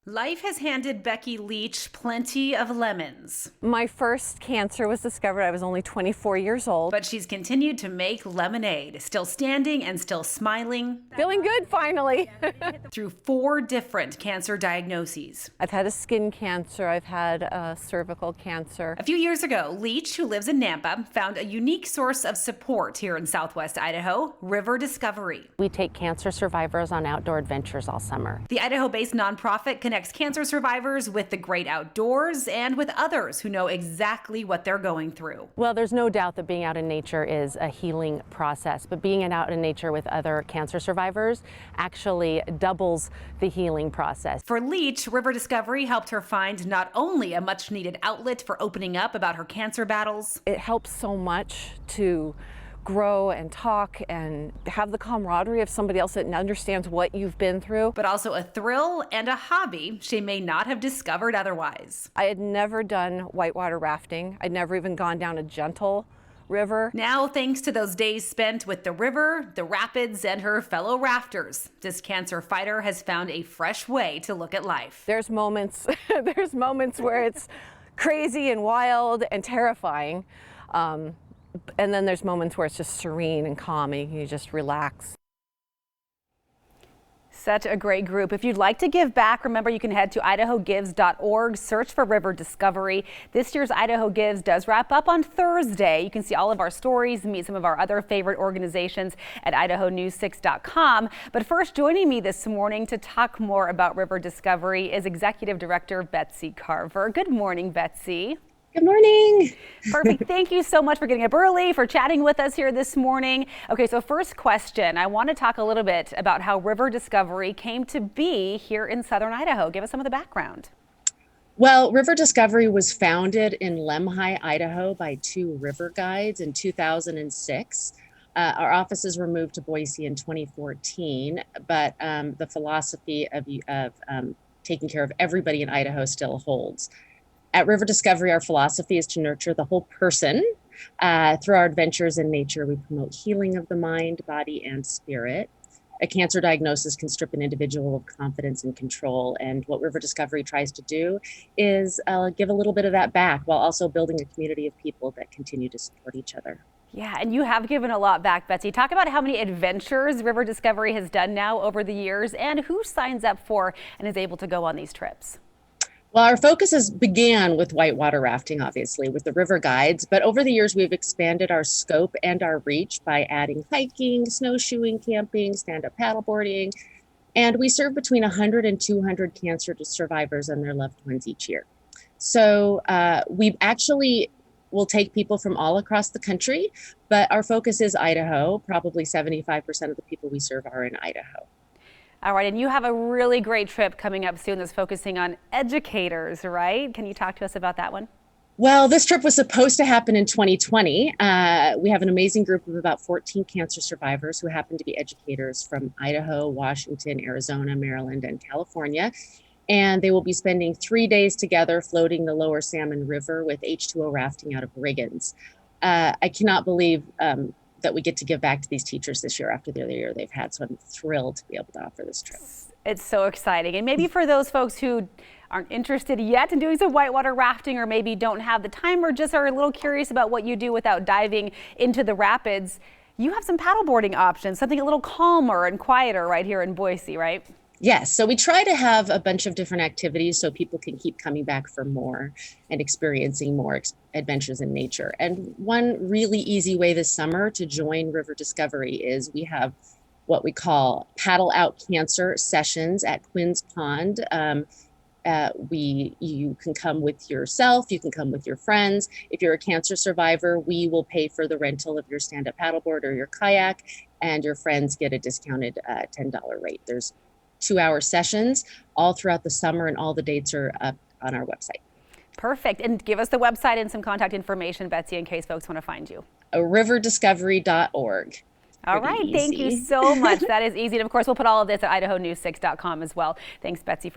Life has handed Becky Leach plenty of lemons. My first cancer was discovered. I was only 24 years old. But she's continued to make lemonade, still standing and still smiling. Feeling good, finally. Through 4 different cancer diagnoses. I've had a skin cancer. I've had a cervical cancer. A few years ago, Leach, who lives in Nampa, found a unique source of support here in Southwest Idaho, River Discovery. We take cancer survivors on outdoor adventures all summer. The Idaho-based nonprofit connects cancer survivors with the great outdoors and with others who know exactly what they're going through. Well, there's no doubt that being out in nature is a healing process, but being out in nature with other cancer survivors actually doubles the healing process. For Leach, River Discovery helped her find not only a much-needed outlet for opening up about her cancer battles. It helps so much to grow and talk and have the camaraderie of somebody else that understands what you've been through. But also a thrill and a hobby she may not have discovered otherwise. I had never done whitewater rafting. I'd never even gone down a gentle river. Now, thanks to those days spent with the river, the rapids, and her fellow rafters, this cancer fighter has found a fresh way to look at life. There's moments, there's moments where it's crazy and wild and terrifying. And then there's moments where it's just serene and calming. You just relax. Such a great group. If you'd like to give back, remember you can head to idahogives.org, search for River Discovery. This year's Idaho Gives does wrap up on Thursday. You can see all of our stories, meet some of our other favorite organizations at idahonews6.com. But first, joining me this morning to talk more about River Discovery is Executive Director Betsy Carver. Good morning, Betsy. Good morning. Perfect. Thank you so much for getting up early, for chatting with us here this morning. Okay, so first question, I want to talk a little bit about how River Discovery came to be here in southern Idaho. Give us some of the background. Well, River Discovery was founded in Lemhi, Idaho by 2 river guides in 2006. Our offices were moved to Boise in 2014, but the philosophy of taking care of everybody in Idaho still holds. At River Discovery, our philosophy is to nurture the whole person. Through our adventures in nature, we promote healing of the mind, body, and spirit. A cancer diagnosis can strip an individual of confidence and control, and what River Discovery tries to do is give a little bit of that back while also building a community of people that continue to support each other. Yeah, and you have given a lot back, Betsy. Talk about how many adventures River Discovery has done now over the years and who signs up for and is able to go on these trips. Well, our focuses began with whitewater rafting, obviously, with the river guides, but over the years we've expanded our scope and our reach by adding hiking, snowshoeing, camping, stand-up paddleboarding, and we serve between 100 and 200 cancer survivors and their loved ones each year. So we've actually will take people from all across the country, but our focus is Idaho. Probably 75% of the people we serve are in Idaho. All right, and you have a really great trip coming up soon that's focusing on educators, right? Can you talk to us about that one? Well, this trip was supposed to happen in 2020. We have an amazing group of about 14 cancer survivors who happen to be educators from Idaho, Washington, Arizona, Maryland, and California. And they will be spending 3 days together floating the Lower Salmon River with H2O rafting out of Riggins. I cannot believe that we get to give back to these teachers this year after the year they've had. So I'm thrilled to be able to offer this trip. It's so exciting. And maybe for those folks who aren't interested yet in doing some whitewater rafting, or maybe don't have the time, or just are a little curious about what you do without diving into the rapids, you have some paddleboarding options, something a little calmer and quieter right here in Boise, right? Yes, so we try to have a bunch of different activities so people can keep coming back for more and experiencing more adventures in nature. And one really easy way this summer to join River Discovery is we have what we call Paddle Out Cancer sessions at Quinn's Pond. You can come with yourself, you can come with your friends. If you're a cancer survivor, we will pay for the rental of your stand-up paddleboard or your kayak, and your friends get a discounted $10 rate. There's 2-hour sessions all throughout the summer, and all the dates are up on our website. Perfect. And give us the website and some contact information, Betsy, in case folks want to find you. riverdiscovery.org. All right. Thank you so much. That is easy. And of course, we'll put all of this at idahonews6.com as well. Thanks, Betsy, for